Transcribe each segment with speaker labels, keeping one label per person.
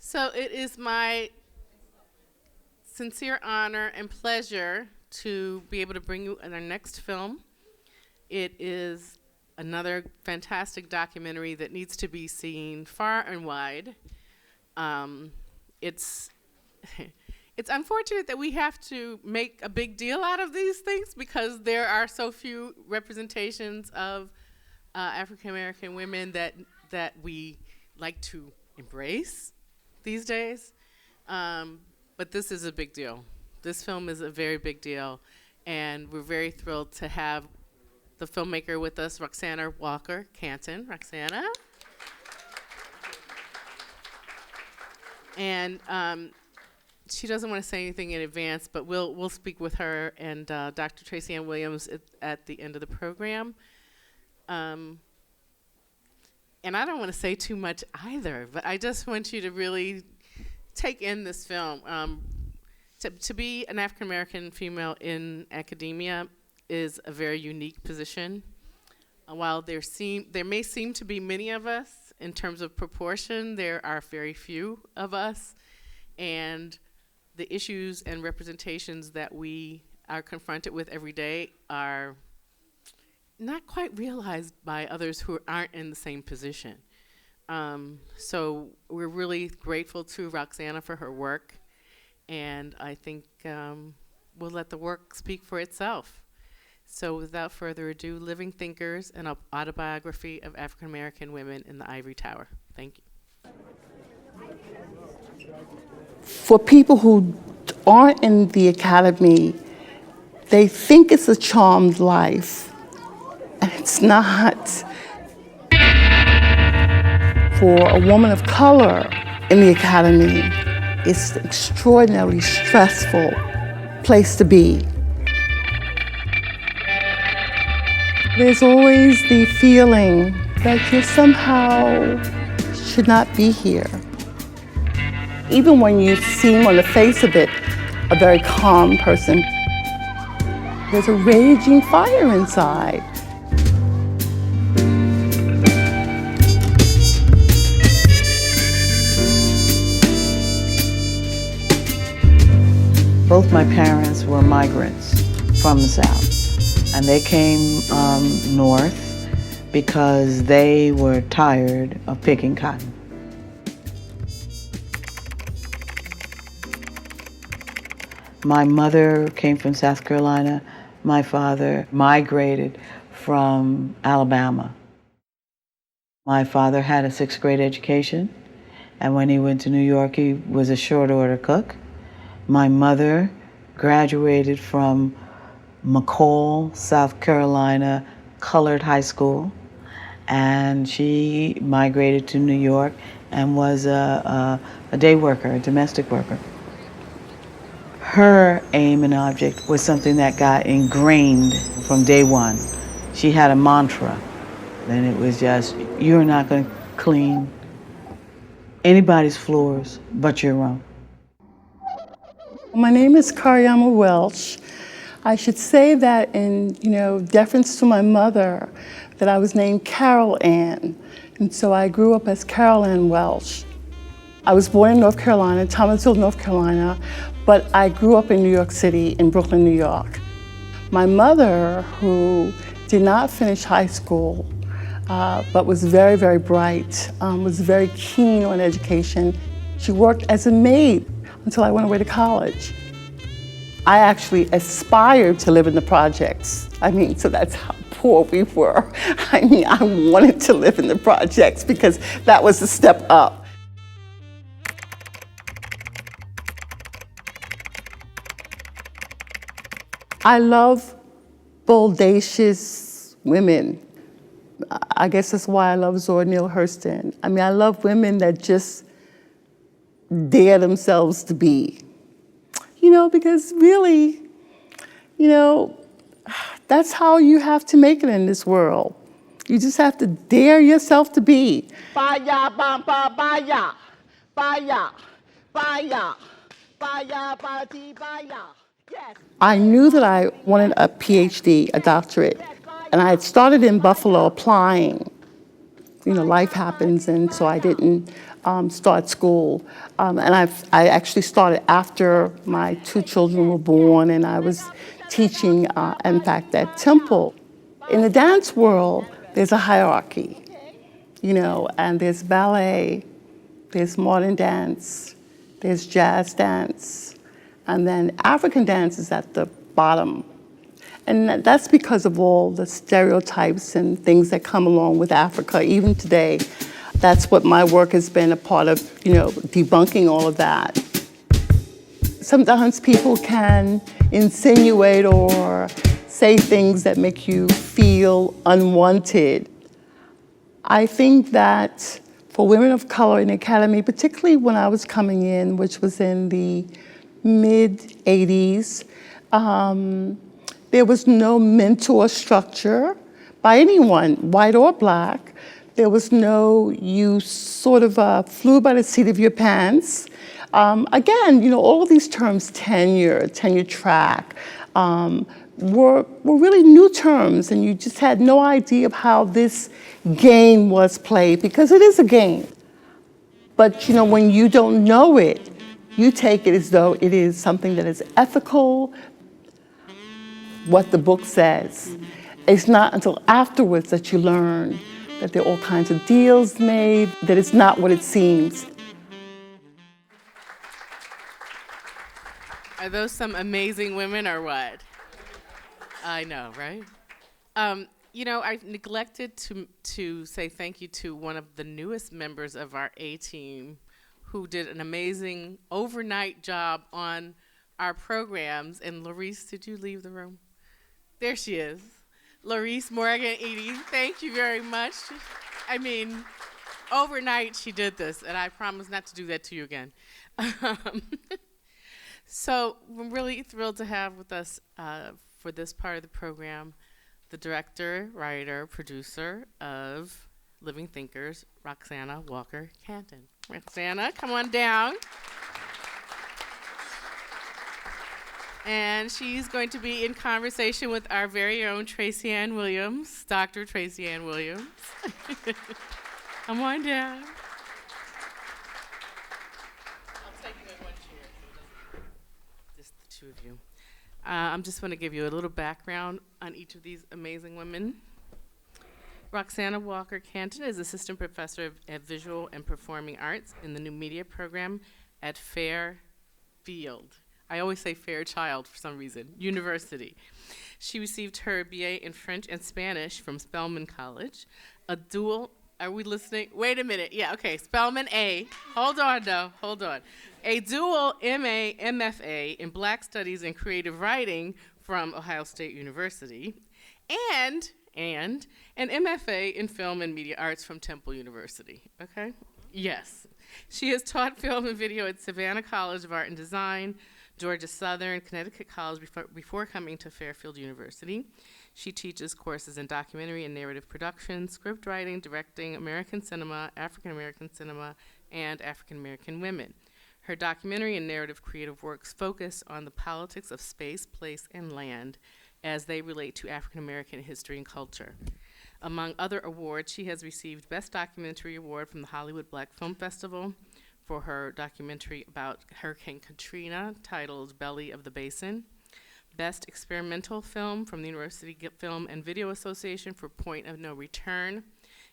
Speaker 1: So it is my sincere honor and pleasure to be able to bring you in our next film. It is another fantastic documentary that needs to be seen far and wide. It's it's unfortunate that we have to make a big deal out of these things because there are so few representations of African American women that we like to embrace these days. But this is a big deal. This film is a very big deal, and we're very thrilled to have the filmmaker with us, Roxana Walker-Canton. Roxana. And she doesn't want to say anything in advance, but we'll speak with her and Dr. Tracyann Williams at the end of the program. And I don't want to say too much either, but I just want you to really take in this film. To be an African American female in academia is a very unique position. While there may seem to be many of us in terms of proportion, there are very few of us, and the issues and representations that we are confronted with every day are not quite realized by others who aren't in the same position. So we're really grateful to Roxana for her work, and I think we'll let the work speak for itself. So without further ado, Living Thinkers, an autobiography of African American women in the Ivory Tower. Thank you.
Speaker 2: For people who aren't in the academy, they think it's a charmed life, and it's not. For a woman of color in the academy, it's an extraordinarily stressful place to be. There's always the feeling that you somehow should not be here. Even when you seem on the face of it a very calm person, there's a raging fire inside.
Speaker 3: Both my parents were migrants from the South, and they came north because they were tired of picking cotton. My mother came from South Carolina. My father migrated from Alabama. My father had a 6th grade education, and when he went to New York, he was a short order cook. My mother graduated from McCall, South Carolina, colored high school, and she migrated to New York and was a day worker, a domestic worker. Her aim and object was something that got ingrained from day one. She had a mantra, and it was just, you're not going to clean anybody's floors but your own.
Speaker 2: My name is Karyama Welch. I should say that in deference to my mother, that I was named Carol Ann, and so I grew up as Carol Ann Welch. I was born in North Carolina, Thomasville, North Carolina, but I grew up in New York City, in Brooklyn, New York. My mother, who did not finish high school, but was very, very bright, was very keen on education. She worked as a maid until I went away to college. I actually aspired to live in the projects. So that's how poor we were. I wanted to live in the projects because that was the step up. I love bodacious women. I guess that's why I love Zora Neale Hurston. I love women that just dare themselves to be. Because really, that's how you have to make it in this world. You just have to dare yourself to be. Baya, bamba, baya, baya, baya, baya, bati, baya. Yes. I knew that I wanted a PhD, a doctorate, and I had started in Buffalo applying. Life happens, and so I didn't start school. And I actually started after my 2 children were born, and I was teaching, in fact, at Temple. In the dance world, there's a hierarchy, and there's ballet, there's modern dance, there's jazz dance, and then African dance is at the bottom. And that's because of all the stereotypes and things that come along with Africa. Even today, that's what my work has been a part of, debunking all of that. Sometimes people can insinuate or say things that make you feel unwanted. I think that for women of color in the academy, particularly when I was coming in, which was in the mid-'80s, there was no mentor structure by anyone, white or black. There was no, you sort of flew by the seat of your pants. Again, all of these terms, tenure track, were really new terms, and you just had no idea of how this game was played, because it is a game. But when you don't know it, you take it as though it is something that is ethical, what the book says. It's not until afterwards that you learn that there are all kinds of deals made, that it's not what it seems.
Speaker 1: Are those some amazing women or what? I know, right? I neglected to say thank you to one of the newest members of our A-team who did an amazing overnight job on our programs. And Larice, did you leave the room? There she is. Larice Morgan-Eady, thank you very much. I mean, overnight she did this, and I promise not to do that to you again. So we're really thrilled to have with us for this part of the program the director, writer, producer of Living Thinkers, Roxana Walker-Canton. Roxana, come on down. And she's going to be in conversation with our very own Tracyann Williams, Dr. Tracyann Williams. Come on down. I'll take you in one chair, so just the two of you. I'm just going to give you a little background on each of these amazing women. Roxana Walker-Canton is assistant professor of visual and performing arts in the new media program at Fairfield. I always say Fairchild for some reason, University. She received her BA in French and Spanish from Spelman College, a dual, are we listening? Wait a minute, yeah, okay, Spelman A, hold on though, hold on. A dual MA, MFA in Black Studies and Creative Writing from Ohio State University, and an MFA in Film and Media Arts from Temple University, okay? Yes. She has taught film and video at Savannah College of Art and Design, Georgia Southern, Connecticut College before coming to Fairfield University. She teaches courses in documentary and narrative production, script writing, directing, American cinema, African American cinema, and African American women. Her documentary and narrative creative works focus on the politics of space, place, and land as they relate to African American history and culture. Among other awards, she has received Best Documentary Award from the Hollywood Black Film Festival for her documentary about Hurricane Katrina titled Belly of the Basin. Best Experimental Film from the University Film and Video Association for Point of No Return,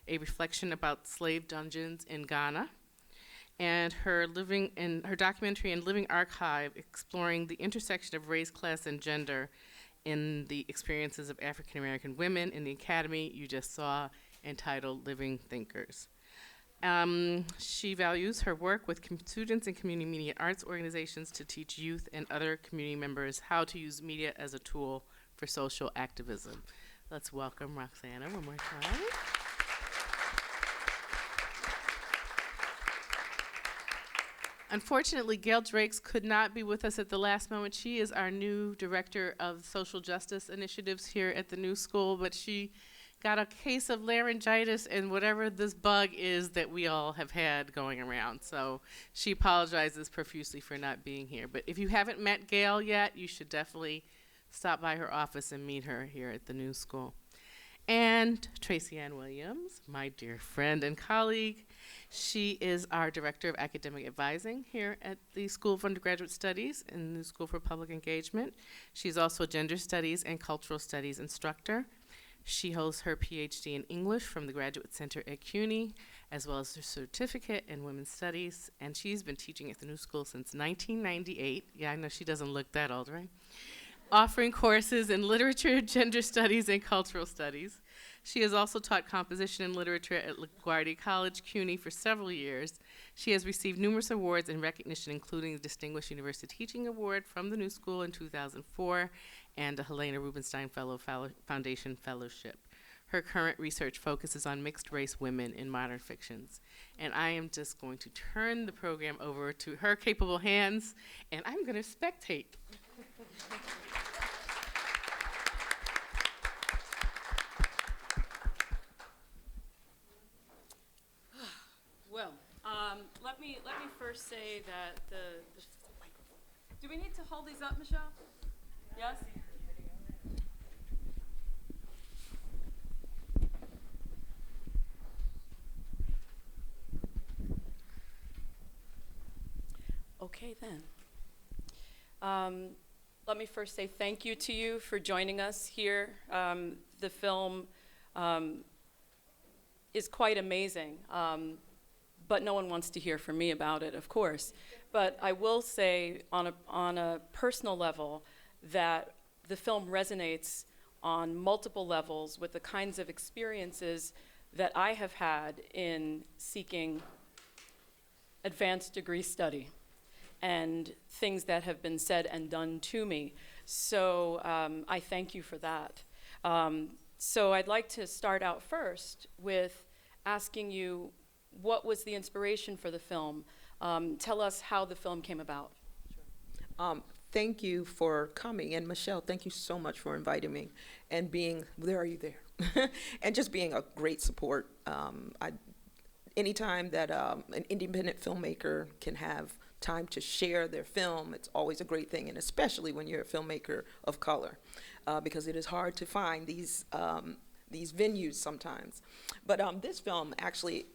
Speaker 1: a reflection about slave dungeons in Ghana. And her documentary and living archive exploring the intersection of race, class, and gender in the experiences of African American women in the academy you just saw, entitled Living Thinkers. She values her work with students and community media arts organizations to teach youth and other community members how to use media as a tool for social activism. Let's welcome Roxana one more time. Unfortunately, Gail Drakes could not be with us at the last moment. She is our new director of social justice initiatives here at the new school, but she got a case of laryngitis and whatever this bug is that we all have had going around. So she apologizes profusely for not being here. But if you haven't met Gail yet, you should definitely stop by her office and meet her here at the new school. And Tracyann Williams, my dear friend and colleague. She is our Director of Academic Advising here at the School of Undergraduate Studies and the School for Public Engagement. She's also a Gender Studies and Cultural Studies instructor. She holds her PhD in English from the Graduate Center at CUNY, as well as her certificate in Women's Studies, and she's been teaching at the New School since 1998. Yeah, I know she doesn't look that old, right? Offering courses in literature, gender studies, and cultural studies. She has also taught composition and literature at LaGuardia College, CUNY, for several years. She has received numerous awards and recognition, including the Distinguished University Teaching Award from the New School in 2004 and a Helena Rubinstein Foundation Fellowship. Her current research focuses on mixed-race women in modern fictions. And I am just going to turn the program over to her capable hands, and I'm going to spectate.
Speaker 4: Well, let me first say that do we need to hold these up, Michelle? Yes? Okay then. Let me first say thank you to you for joining us here. The film is quite amazing. But no one wants to hear from me about it, of course. But I will say on a personal level that the film resonates on multiple levels with the kinds of experiences that I have had in seeking advanced degree study and things that have been said and done to me. So I thank you for that. So I'd like to start out first with asking you, what was the inspiration for the film? Tell us how the film came about.
Speaker 5: Thank you for coming. And Michelle, thank you so much for inviting me and being, there are you there? And just being a great support. Anytime that an independent filmmaker can have time to share their film, it's always a great thing, and especially when you're a filmmaker of color, because it is hard to find these venues sometimes. But this film actually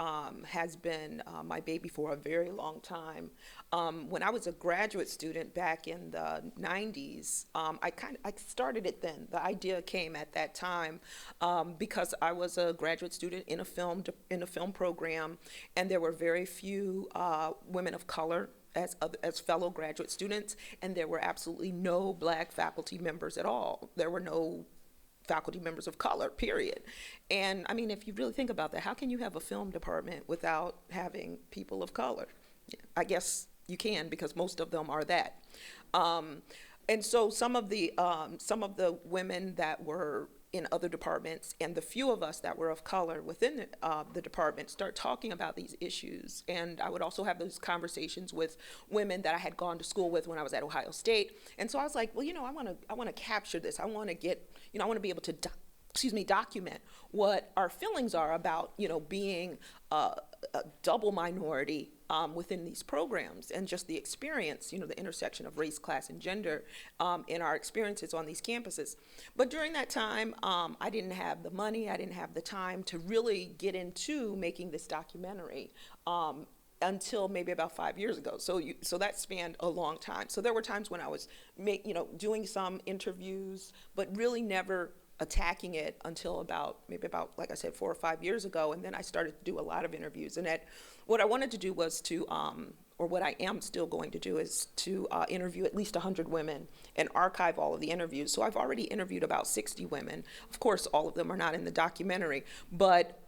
Speaker 5: has been my baby for a very long time. When I was a graduate student back in the 90s, I started it then. The idea came at that time because I was a graduate student in a film program, and there were very few women of color as fellow graduate students, and there were absolutely no black faculty members at all. There were no faculty members of color, period. And I mean, if you really think about that, how can you have a film department without having people of color? I guess you can, because most of them are that. And so some of the women that were in other departments and the few of us that were of color within the department start talking about these issues. And I would also have those conversations with women that I had gone to school with when I was at Ohio State. And so I was like, well, I want to capture this. I want to get, I want to be able to document what our feelings are about, being a double minority within these programs, and just the experience, the intersection of race, class, and gender in our experiences on these campuses. But during that time, I didn't have the money, I didn't have the time to really get into making this documentary until maybe about 5 years ago. So that spanned a long time. So there were times when I was doing some interviews, but really never attacking it until maybe about, like I said, 4 or 5 years ago. And then I started to do a lot of interviews. And what I wanted to do was to, or what I am still going to do, is to interview at least 100 women and archive all of the interviews. So I've already interviewed about 60 women. Of course, all of them are not in the documentary, but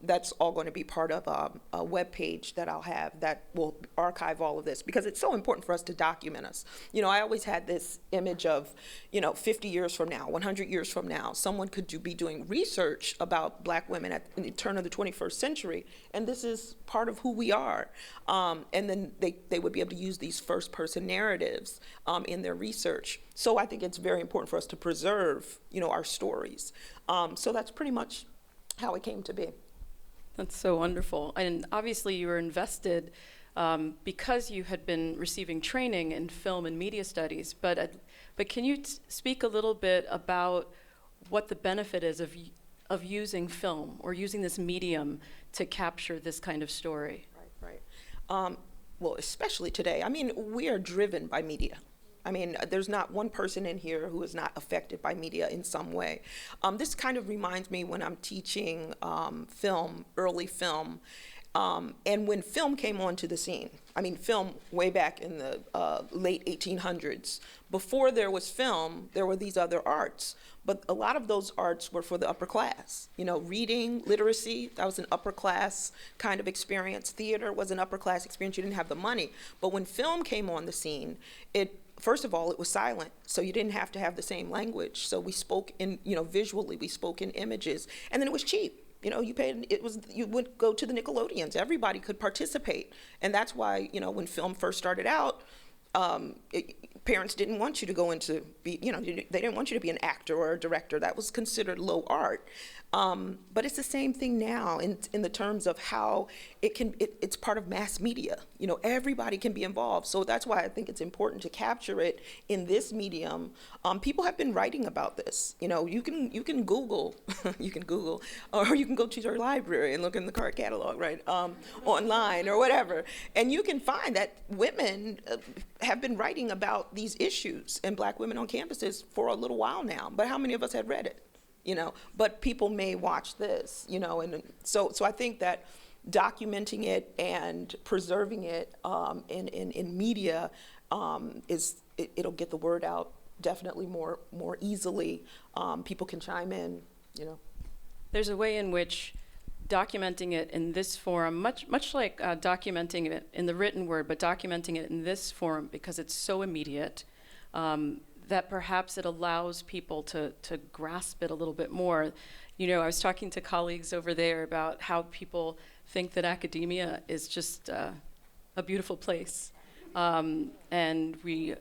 Speaker 5: that's all going to be part of a web page that I'll have that will archive all of this, because it's so important for us to document us. I always had this image of, 50 years from now, 100 years from now, someone could be doing research about black women at the turn of the 21st century, and this is part of who we are. And then they would be able to use these first-person narratives in their research. So I think it's very important for us to preserve, our stories. So that's pretty much how it came to be.
Speaker 4: That's so wonderful. And obviously you were invested because you had been receiving training in film and media studies. But can you speak a little bit about what the benefit is of using film or using this medium to capture this kind of story?
Speaker 5: Right. Well, especially today. I mean, we are driven by media. I mean, there's not one person in here who is not affected by media in some way. This kind of reminds me when I'm teaching film, early film, and when film came onto the scene. I mean, film way back in the late 1800s. Before there was film, there were these other arts. But a lot of those arts were for the upper class. You know, reading, literacy, that was an upper class kind of experience. Theater was an upper class experience. You didn't have the money. But when film came on the scene, first of all, it was silent, so you didn't have to have the same language. So we spoke in, visually, we spoke in images, and then it was cheap. You would go to the Nickelodeons. Everybody could participate, and that's why, when film first started out, parents didn't want you to go into they didn't want you to be an actor or a director. That was considered low art. But it's the same thing now in the terms of how it's part of mass media. Everybody can be involved. So that's why I think it's important to capture it in this medium. People have been writing about this. You can Google, or you can go to your library and look in the card catalog, right, online or whatever, and you can find that women have been writing about these issues and Black women on campuses for a little while now. But how many of us had read it? But people may watch this, and so I think that documenting it and preserving it in media it'll get the word out definitely more easily. People can chime in,
Speaker 4: There's a way in which documenting it in this forum, much like documenting it in the written word, but documenting it in this forum because it's so immediate, that perhaps it allows people to grasp it a little bit more. I was talking to colleagues over there about how people think that academia is just a beautiful place. And we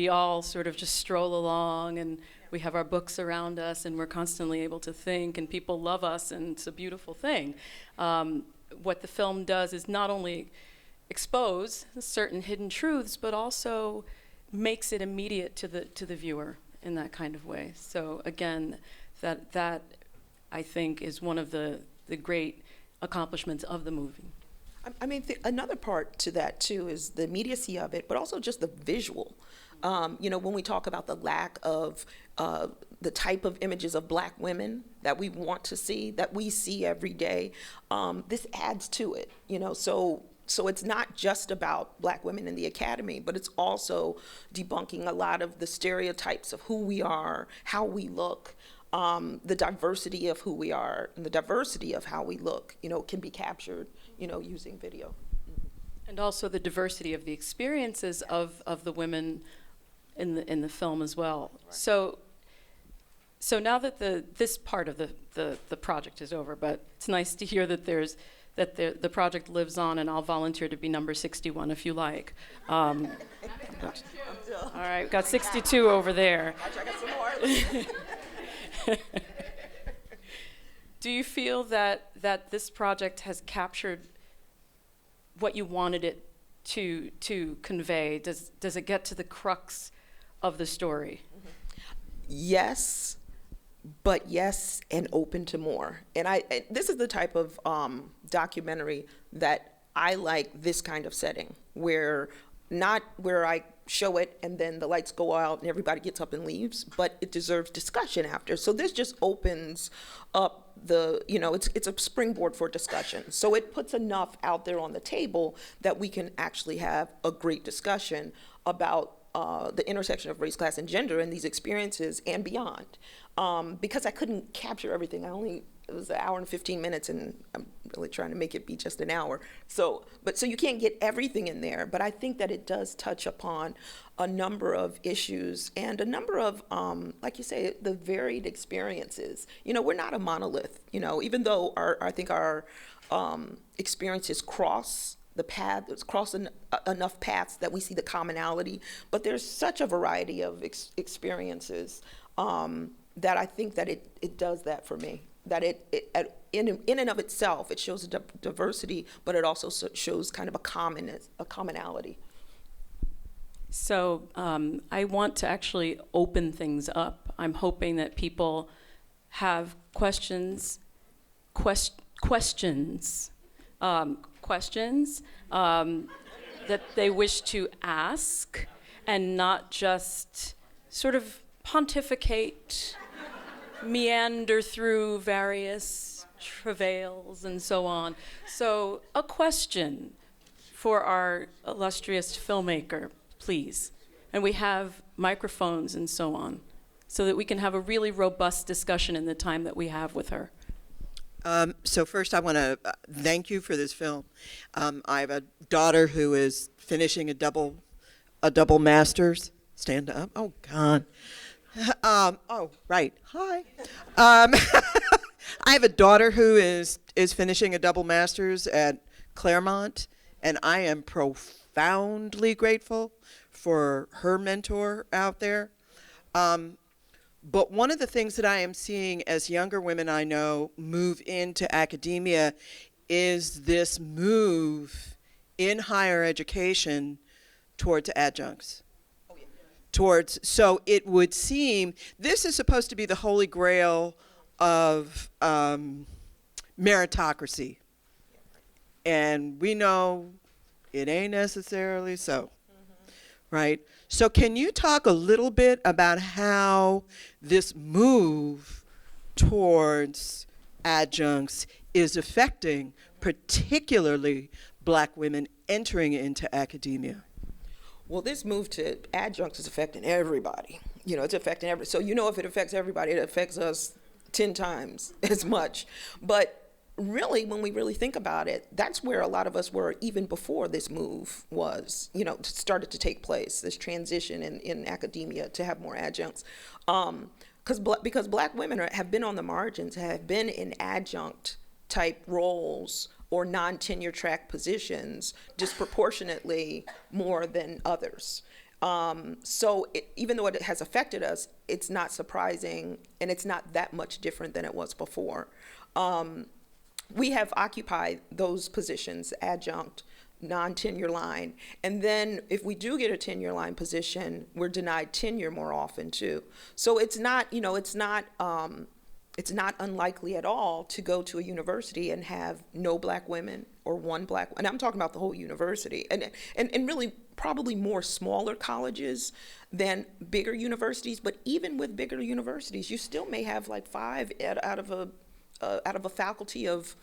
Speaker 4: all sort of just stroll along, and we have our books around us, and we're constantly able to think, and people love us, and it's a beautiful thing. What the film does is not only expose certain hidden truths, but also makes it immediate to the viewer in that kind of way. So again, that I think is one of the great accomplishments of the movie.
Speaker 5: I mean, another part to that too is the immediacy of it, but also just the visual. When we talk about the lack of the type of images of Black women that we want to see, that we see every day, this adds to it. So it's not just about Black women in the academy, but it's also debunking a lot of the stereotypes of who we are, how we look, the diversity of who we are, and the diversity of how we look, can be captured, using video.
Speaker 4: And also the diversity of the experiences of the women in the film as well. Right. So now that this part of the project is over, but it's nice to hear that the project lives on, and I'll volunteer to be number 61 if you like. All right, got 62 over there.
Speaker 5: I got some more.
Speaker 4: Do you feel that this project has captured what you wanted it to convey? Does it get to the crux of the story?
Speaker 5: Yes, but yes, and open to more. And this is the type of documentary that I like, this kind of setting, where I show it and then the lights go out and everybody gets up and leaves, but it deserves discussion after. So this just opens up it's a springboard for discussion. So it puts enough out there on the table that we can actually have a great discussion about the intersection of race, class, and gender and these experiences and beyond. Because I couldn't capture everything. It was an hour and 15 minutes, and I'm really trying to make it be just an hour. So you can't get everything in there, but I think that it does touch upon a number of issues and a number of, like you say, the varied experiences. We're not a monolith, even though I think our experiences cross the path, it's crossing enough paths that we see the commonality, but there's such a variety of experiences that I think that it does that for me. That in and of itself, it shows a diversity, but it also shows kind of a commonality.
Speaker 4: So I want to actually open things up. I'm hoping that people have questions questions, that they wish to ask, and not just sort of pontificate, meander through various travails and so on. So a question for our illustrious filmmaker, please. And we have microphones and so on, so that we can have a really robust discussion in the time that we have with her.
Speaker 6: So first I want to thank you for this film. I have a daughter who is finishing a double master's. Stand up. Oh, God. Oh, right. Hi. I have a daughter who is finishing a double master's at Claremont, and I am profoundly grateful for her mentor out there. But one of the things that I am seeing as younger women I know move into academia is this move in higher education towards adjuncts. So it would seem this is supposed to be the holy grail of meritocracy. And we know it ain't necessarily so, right? So can you talk a little bit about how this move towards adjuncts is affecting particularly Black women entering into academia?
Speaker 5: Well, this move to adjuncts is affecting everybody. You know, it's affecting everybody. So you know, if it affects everybody, it affects us 10 times as much. But really, when we really think about it, that's where a lot of us were even before this move was, you know, started to take place, this transition in academia to have more adjuncts. Because Black women have been on the margins, have been in adjunct type roles or non-tenure track positions disproportionately more than others. So even though it has affected us, it's not surprising, and it's not that much different than it was before. We have occupied those positions, adjunct, non-tenure line, and then if we do get a tenure line position, we're denied tenure more often too. So it's not, you know, it's not unlikely at all to go to a university and have no Black women or one Black, and I'm talking about the whole university, and really probably more smaller colleges than bigger universities. But even with bigger universities, you still may have like 5 out of a faculty of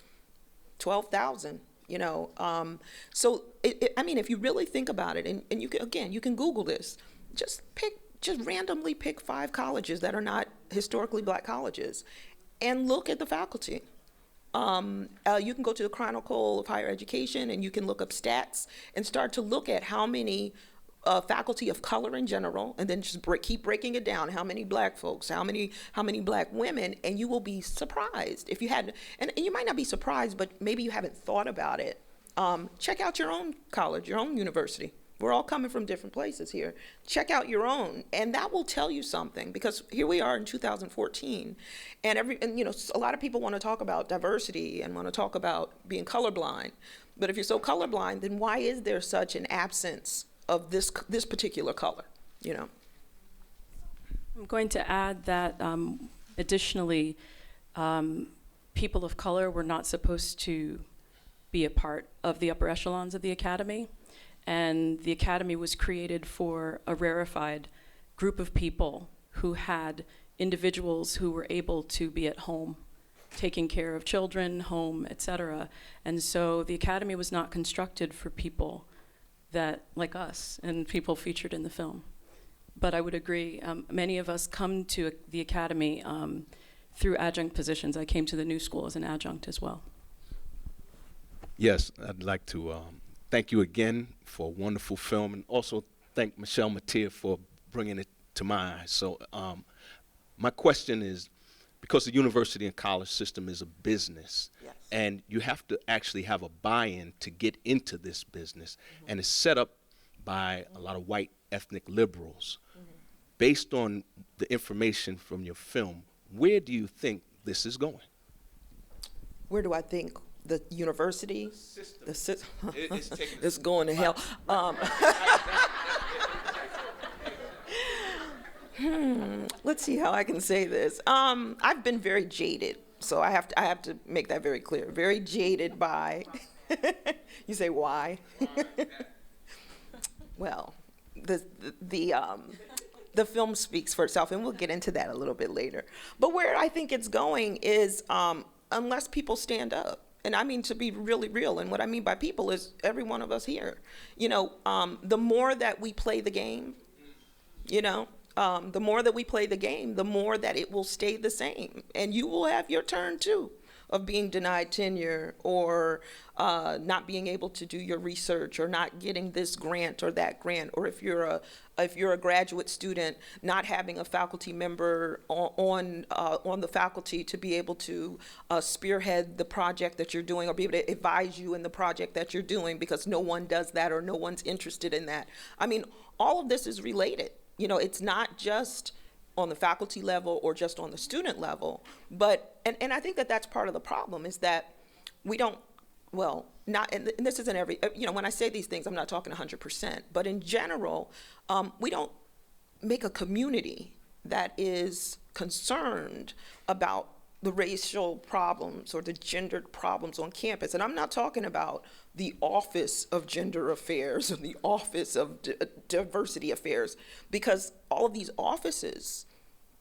Speaker 5: 12,000. You know, so I mean, if you really think about it, and you can Google this, just randomly pick 5 colleges that are not historically Black colleges, and look at the faculty. You can go to the Chronicle of Higher Education, and you can look up stats and start to look at how many faculty of color in general, and then just keep breaking it down. How many Black folks? How many Black women? And you will be surprised if you hadn't. And you might not be surprised, but maybe you haven't thought about it. Check out your own college, your own university. We're all coming from different places here. Check out your own, and that will tell you something. Because here we are in 2014, and you know, a lot of people want to talk about diversity and want to talk about being colorblind. But if you're so colorblind, then why is there such an absence of this particular color? You know.
Speaker 4: I'm going to add that additionally, people of color were not supposed to be a part of the upper echelons of the academy. And the academy was created for a rarefied group of people who had individuals who were able to be at home, taking care of children, home, etc. And so the academy was not constructed for people that, like us, and people featured in the film. But I would agree, many of us come to the academy through adjunct positions. I came to the New School as an adjunct as well.
Speaker 7: Yes, I'd like to thank you again for a wonderful film, and also thank Michelle Materre for bringing it to my eyes. So my question is, because the university and college system is a business,
Speaker 5: Yes.
Speaker 7: and you have to actually have a buy-in to get into this business, and it's set up by a lot of white ethnic liberals. Based on the information from your film, where do you think this is going?
Speaker 5: Where do I think the university, the system,
Speaker 7: It's taking
Speaker 5: it's going to hell. Let's see how I can say this. I've been very jaded So I have to make that very clear. Very jaded by, you say why? Well, the film speaks for itself, and we'll get into that a little bit later. But where I think it's going is unless people stand up, and I mean to be really real, and what I mean by people is every one of us here. You know, the more that we play the game, you know, the more that we play the game, the more that it will stay the same. And you will have your turn too of being denied tenure, or not being able to do your research, or not getting this grant or that grant, or if you're a graduate student, not having a faculty member on the faculty to be able to spearhead the project that you're doing, or be able to advise you in the project that you're doing, because no one does that or no one's interested in that. I mean, all of this is related. You know, it's not just on the faculty level or just on the student level, but, and I think that that's part of the problem, is that we don't, well, not, and this isn't every, you know, when I say these things, I'm not talking 100%, but in general, we don't make a community that is concerned about the racial problems or the gendered problems on campus. And I'm not talking about the Office of Gender Affairs or the Office of Diversity Affairs, because all of these offices,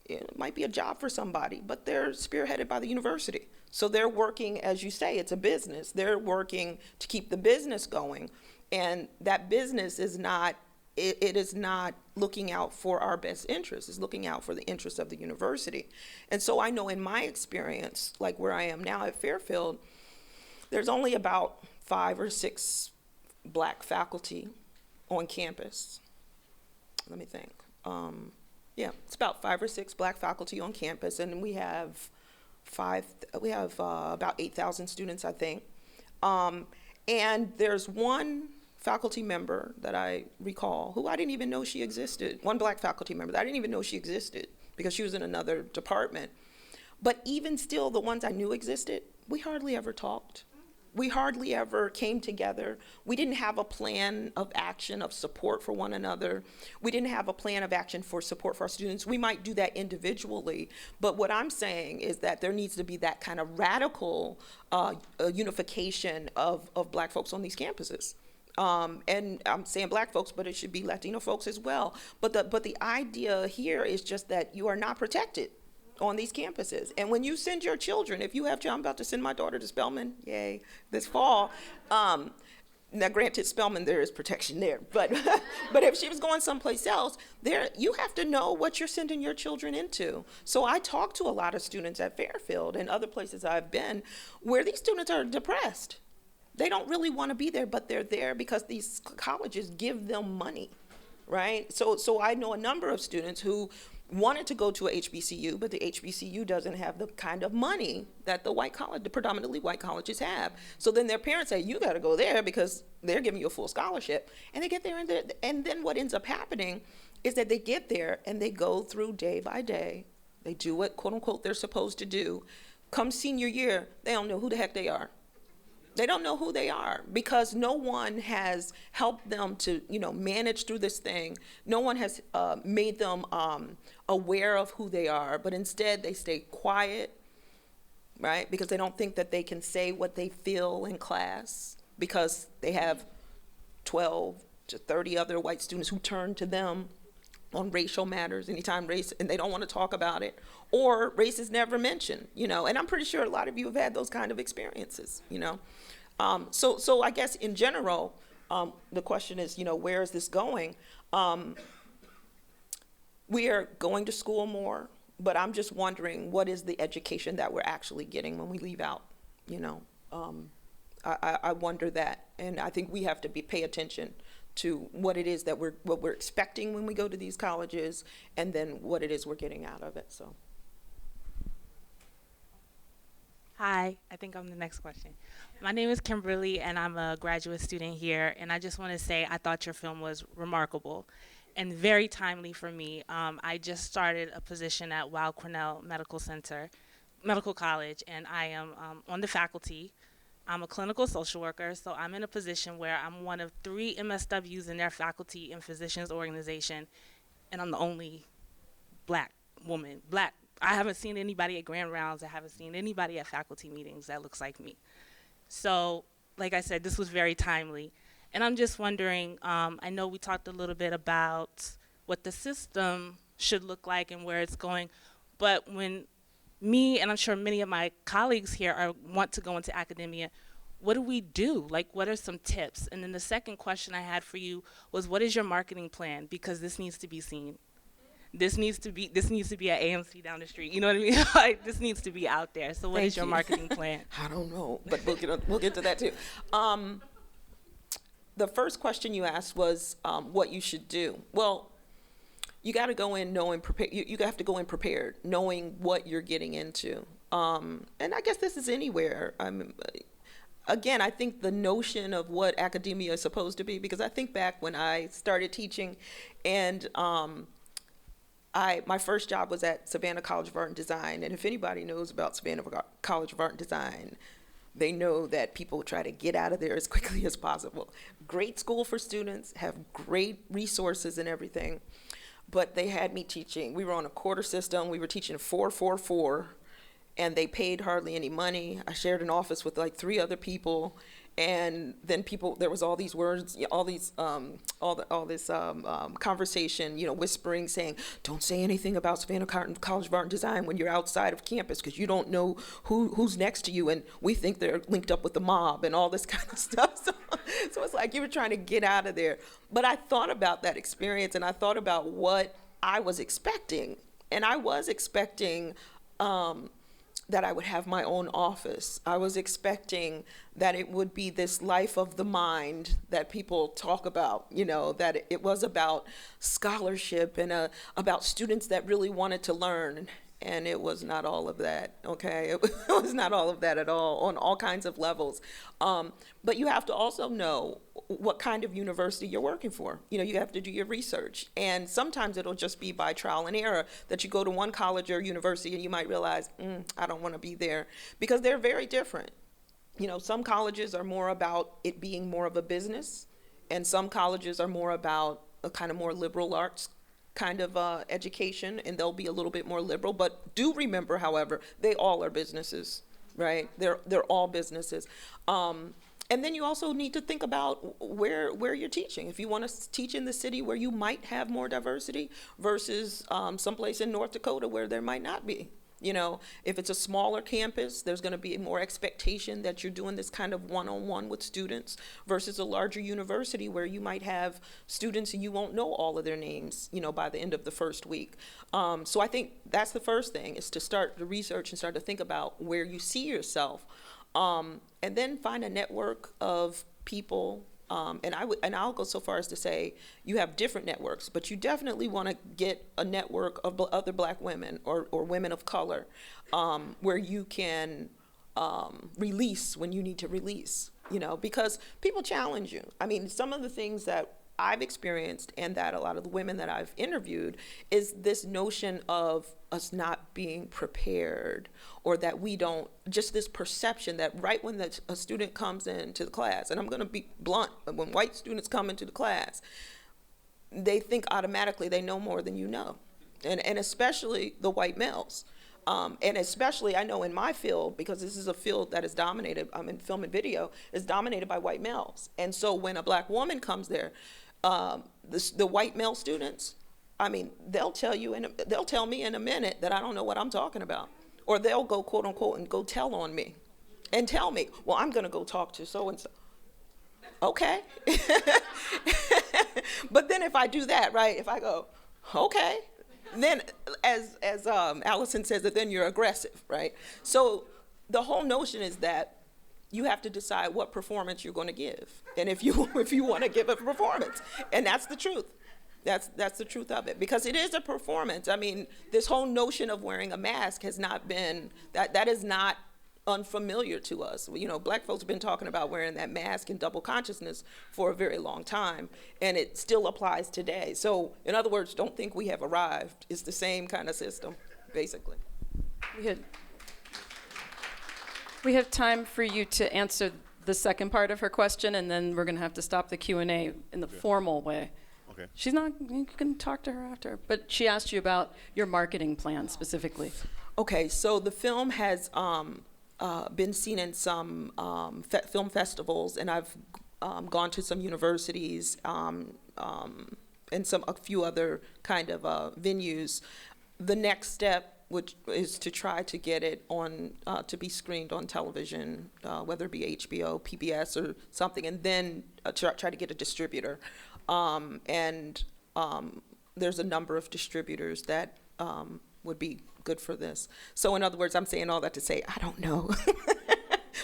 Speaker 5: it might be a job for somebody, but they're spearheaded by the university. So they're working, as you say, it's a business. They're working to keep the business going. And that business is not, it is not looking out for our best interests. It's looking out for the interests of the university. And so I know in my experience, like where I am now at Fairfield, there's only about 5 or 6 black faculty on campus. Let me think. Yeah, it's about 5 or 6 black faculty on campus, and we have about 8,000 students, I think. And there's one faculty member that I recall who I didn't even know she existed. One black faculty member that I didn't even know she existed because she was in another department. But even still, the ones I knew existed, we hardly ever talked. We hardly ever came together. We didn't have a plan of action of support for one another. We didn't have a plan of action for support for our students. We might do that individually, but what I'm saying is that there needs to be that kind of radical unification of black folks on these campuses. And I'm saying black folks, but it should be Latino folks as well. But the idea here is just that you are not protected on these campuses. And when you send your children, if you have children, I'm about to send my daughter to Spelman, yay, this fall. Now granted, Spelman, there is protection there, but but if she was going someplace else, you have to know what you're sending your children into. So I talk to a lot of students at Fairfield and other places I've been where these students are depressed. They don't really want to be there, but they're there because these colleges give them money, right? So I know a number of students who wanted to go to a HBCU, but the HBCU doesn't have the kind of money that the predominantly white colleges have. So then their parents say, you got to go there because they're giving you a full scholarship. And they get there, and then what ends up happening is that they get there and they go through day by day. They do what, quote unquote, they're supposed to do. Come senior year, they don't know who the heck they are. They don't know who they are because no one has helped them to, manage through this thing. No one has made them aware of who they are, but instead they stay quiet, right? Because they don't think that they can say what they feel in class because they have 12 to 30 other white students who turn to them on racial matters anytime race, and they don't want to talk about it, or race is never mentioned, and I'm pretty sure a lot of you have had those kind of experiences, So I guess in general, the question is, where is this going? We are going to school more, but I'm just wondering what is the education that we're actually getting when we leave out, I wonder that, and I think we have to pay attention to what it is that what we're expecting when we go to these colleges, and then what it is we're getting out of it. So.
Speaker 8: Hi, I think I'm the next question. My name is Kimberly, and I'm a graduate student here, and I just want to say I thought your film was remarkable and very timely for me. I just started a position at Weill Cornell Medical College, and I am on the faculty. I'm a clinical social worker, so I'm in a position where I'm one of 3 MSWs in their faculty and physicians organization, and I'm the only black I haven't seen anybody at grand rounds. I haven't seen anybody at faculty meetings that looks like me. So, like I said, this was very timely. And I'm just wondering, I know we talked a little bit about what the system should look like and where it's going, but when me, and I'm sure many of my colleagues here want to go into academia, what do we do? Like, what are some tips? And then the second question I had for you was, what is your marketing plan? Because this needs to be seen. This needs to be at AMC down the street. You know what I mean? Like, this needs to be out there. So what is your marketing plan?
Speaker 5: I don't know, but we'll get to that too. The first question you asked was what you should do. Well, you got to go in knowing prepared. You have to go in prepared, knowing what you're getting into. And I guess this is anywhere. Again, I think the notion of what academia is supposed to be, because I think back when I started teaching, and my first job was at Savannah College of Art and Design, and if anybody knows about Savannah College of Art and Design, they know that people try to get out of there as quickly as possible. Great school for students, have great resources and everything, but they had me teaching. We were on a quarter system. We were teaching 4-4-4, and they paid hardly any money. I shared an office with like 3 other people. And then there was all these words, all this conversation, whispering, saying, don't say anything about Savannah College of Art and Design when you're outside of campus, because you don't know who's next to you, and we think they're linked up with the mob and all this kind of stuff. So it's like you were trying to get out of there. But I thought about that experience, and I thought about what I was expecting. And I was expecting that I would have my own office. I was expecting that it would be this life of the mind that people talk about, that it was about scholarship and about students that really wanted to learn. And it was not all of that, okay? It was not all of that at all, on all kinds of levels. But you have to also know what kind of university you're working for. You have to do your research. And sometimes it'll just be by trial and error that you go to one college or university and you might realize, I don't want to be there, because they're very different. Some colleges are more about it being more of a business, and some colleges are more about a kind of more liberal arts kind of education, and they'll be a little bit more liberal. But do remember, however, they all are businesses, right? They're all businesses. And then you also need to think about where you're teaching. If you want to teach in the city where you might have more diversity versus someplace in North Dakota where there might not be. If it's a smaller campus, there's going to be more expectation that you're doing this kind of one-on-one with students versus a larger university where you might have students and you won't know all of their names, by the end of the first week. So I think that's the first thing, is to start the research and start to think about where you see yourself. And then find a network of people. And I'll go so far as to say you have different networks, but you definitely want to get a network of other Black women or women of color, where you can release when you need to release, because people challenge you. I mean, some of the things that I've experienced and that a lot of the women that I've interviewed is this notion of us not being prepared, or that we don't, just this perception that right when a student comes into the class, and I'm going to be blunt, when white students come into the class, they think automatically they know more than you know, and especially the white males. And especially, I know in my field, because this is a field that is dominated, in film and video, is dominated by white males. And so when a Black woman comes there, the white male students, they'll tell me in a minute that I don't know what I'm talking about. Or they'll go, quote unquote, and go tell on me and tell me, well, I'm going to go talk to so-and-so. Okay. But then if I do that, right, if I go, okay, then as Allison says, that then you're aggressive, right? So the whole notion is that you have to decide what performance you're going to give, and if you want to give a performance, and that's the truth. That's the truth of it, because it is a performance. This whole notion of wearing a mask has not been, that is not unfamiliar to us. Black folks have been talking about wearing that mask and double consciousness for a very long time, and it still applies today. So, in other words, don't think we have arrived. It's the same kind of system, basically.
Speaker 4: We have time for you to answer the second part of her question, and then we're going to have to stop the Q&A in the formal way.
Speaker 7: Okay.
Speaker 9: Okay.
Speaker 4: She's not, you can talk to her after, but she asked you about your marketing plan specifically.
Speaker 5: Okay, so the film has been seen in some film festivals, and I've gone to some universities and a few other kind of venues. The next step, which is to try to get it on to be screened on television, whether it be HBO, PBS, or something, and then try to get a distributor. There's a number of distributors that would be good for this. So in other words, I'm saying all that to say, I don't know.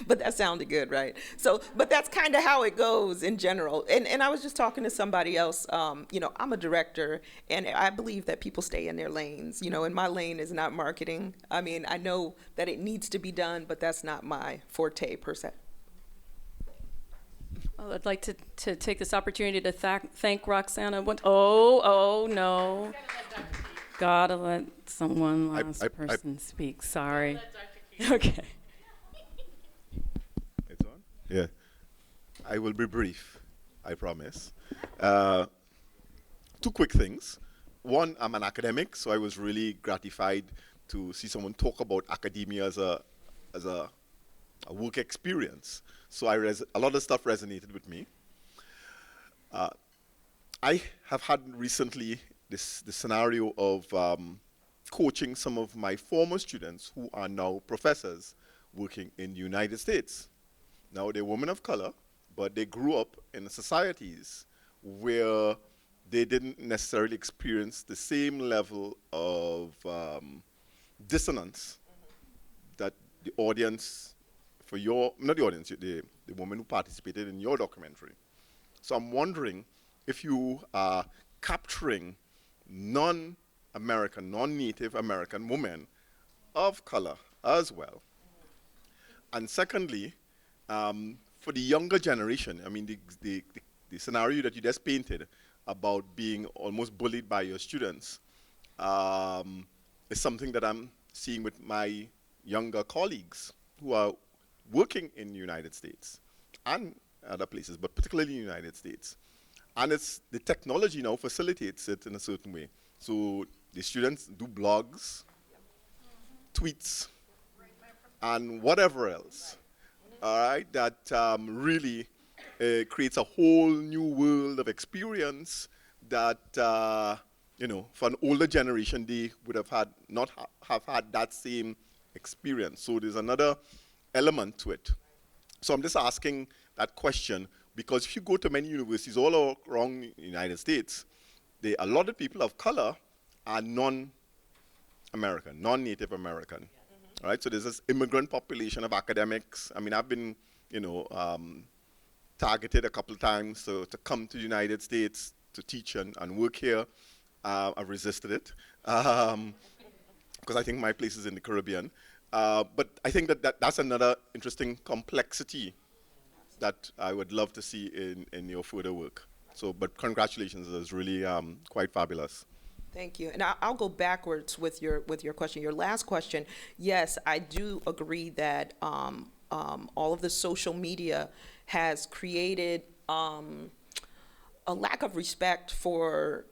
Speaker 5: But that sounded good, right? So, but that's kind of how it goes in general. And I was just talking to somebody else, you know, I'm a director, and I believe that people stay in their lanes, you know, and my lane is not marketing. I mean, I know that it needs to be done, but that's not my forte per se.
Speaker 4: Well, I'd like to take this opportunity to thank Roxana. Oh, no. Gotta let someone last person speak. Sorry. Okay.
Speaker 9: It's on? Yeah. I will be brief, I promise. Two quick things. One, I'm an academic, so I was really gratified to see someone talk about academia as a work experience. So a lot of stuff resonated with me. I have had recently this scenario of coaching some of my former students who are now professors working in the United States. Now, they're women of color, but they grew up in societies where they didn't necessarily experience the same level of dissonance that the audience, not the audience, the woman who participated in your documentary. So I'm wondering if you are capturing non-American, non-Native American women of color as well. And secondly, for the younger generation, I mean, the scenario that you just painted about being almost bullied by your students is something that I'm seeing with my younger colleagues who are working in the United States and other places, but particularly in the United States. And it's the technology now facilitates it in a certain way. So the students do blogs, tweets, and whatever else, all right, that really creates a whole new world of experience that, you know, for an older generation, they would have had have had that same experience. So there's another element to it. So I'm just asking that question because if you go to many universities all around the United States, a lot of people of color are non-American, non-Native American. All right, so there's this immigrant population of academics. I mean, I've been, you know, targeted a couple of times to come to the United States to teach and work here. I've resisted it because I think my place is in the Caribbean. But I think that's another interesting complexity that I would love to see in your further work. So, but congratulations, it was really quite fabulous.
Speaker 5: Thank you. And I'll go backwards with your question. Your last question, yes, I do agree that all of the social media has created a lack of respect for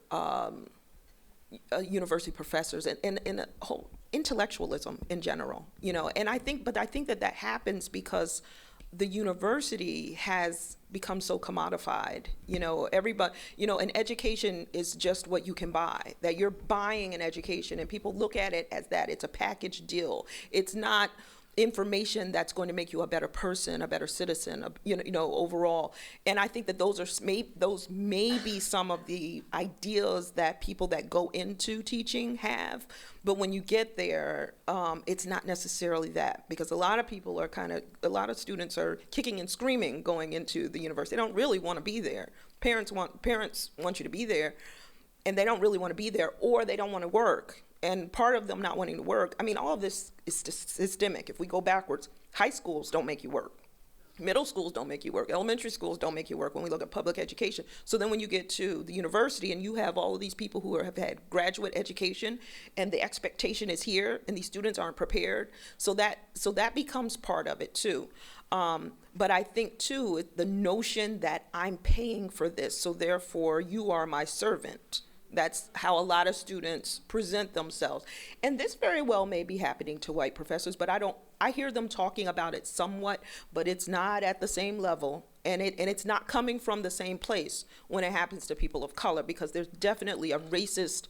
Speaker 5: university professors and a whole intellectualism in general, you know. And I think that happens because the university has become so commodified, you know. Everybody, you know, an education is just what you can buy, that you're buying an education, and people look at it as that. It's a package deal. It's not information that's going to make you a better person, a better citizen, you know, overall. And I think that those may be some of the ideas that people that go into teaching have. But when you get there, it's not necessarily that, because a lot of students are kicking and screaming going into the university. They don't really want to be there. Parents want you to be there, and they don't really want to be there, or they don't want to work. And part of them not wanting to work, I mean, all of this is systemic. If we go backwards, high schools don't make you work. Middle schools don't make you work. Elementary schools don't make you work when we look at public education. So then when you get to the university and you have all of these people who have had graduate education, and the expectation is here, and these students aren't prepared, so that becomes part of it too. But I think, too, the notion that I'm paying for this, so therefore you are my servant. That's how a lot of students present themselves. And this very well may be happening to white professors, but I hear them talking about it somewhat, but it's not at the same level. And it's not coming from the same place when it happens to people of color, because there's definitely a racist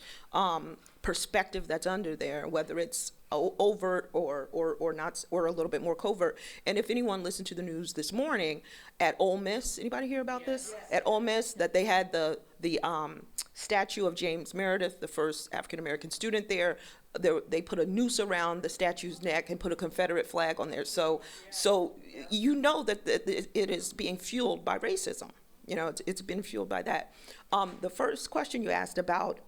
Speaker 5: perspective that's under there, whether it's overt or not, or a little bit more covert. And if anyone listened to the news this morning at Ole Miss, anybody hear about this? At Ole Miss, that they had the statue of James Meredith, the first African-American student there. They put a noose around the statue's neck and put a Confederate flag on there. So you know that it is being fueled by racism. You know, it's been fueled by that. The first question you asked about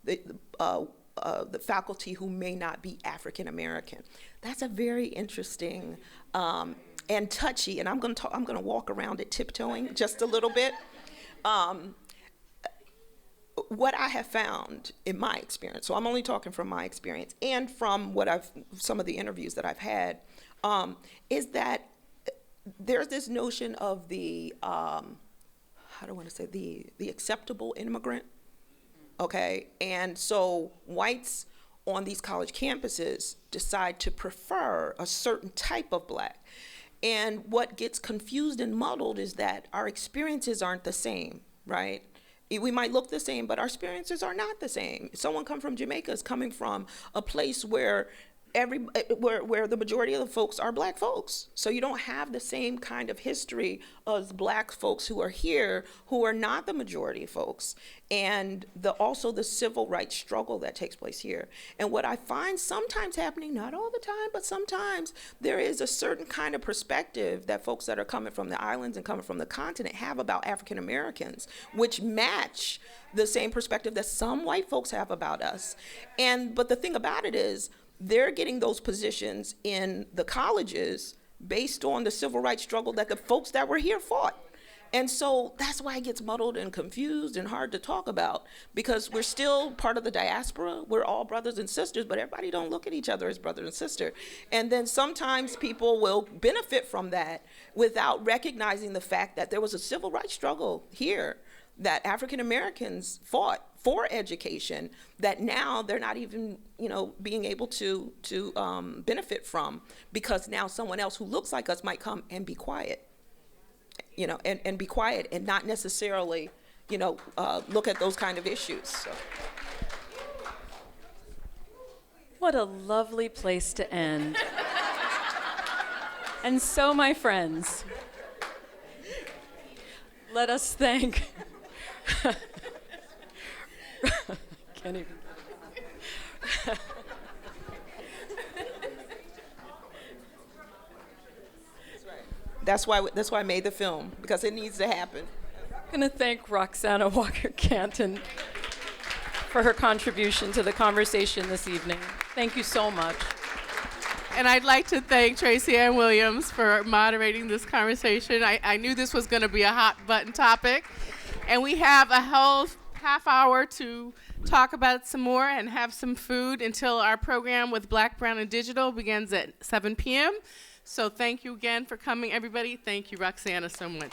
Speaker 5: the faculty who may not be African American, that's a very interesting and touchy. And I'm going to walk around it tiptoeing just a little bit. What I have found in my experience, so I'm only talking from my experience and from some of the interviews that I've had, is that there's this notion of the acceptable immigrant, okay? And so whites on these college campuses decide to prefer a certain type of black. And what gets confused and muddled is that our experiences aren't the same, right? We might look the same, but our experiences are not the same. Someone come from Jamaica is coming from a place where where the majority of the folks are black folks. So you don't have the same kind of history as black folks who are here, who are not the majority of folks. And also the civil rights struggle that takes place here. And what I find sometimes happening, not all the time, but sometimes there is a certain kind of perspective that folks that are coming from the islands and coming from the continent have about African Americans, which match the same perspective that some white folks have about us. But the thing about it is, they're getting those positions in the colleges based on the civil rights struggle that the folks that were here fought. And so that's why it gets muddled and confused and hard to talk about, because we're still part of the diaspora. We're all brothers and sisters, but everybody don't look at each other as brother and sister. And then sometimes people will benefit from that without recognizing the fact that there was a civil rights struggle here that African Americans fought for education that now they're not even, being able to benefit from, because now someone else who looks like us might come and be quiet, and be quiet and not necessarily, look at those kind of issues. So.
Speaker 4: What a lovely place to end. And so, my friends, let us thank can't even.
Speaker 5: That's why I made the film, because it needs to happen.
Speaker 4: I'm going to thank Roxana Walker-Canton for her contribution to the conversation this evening. Thank you so much.
Speaker 1: And I'd like to thank Tracyann Williams for moderating this conversation. I knew this was going to be a hot button topic. And we have a whole half hour to talk about it some more and have some food until our program with Black, Brown, and Digital begins at 7 p.m. So thank you again for coming, everybody. Thank you, Roxana, so much.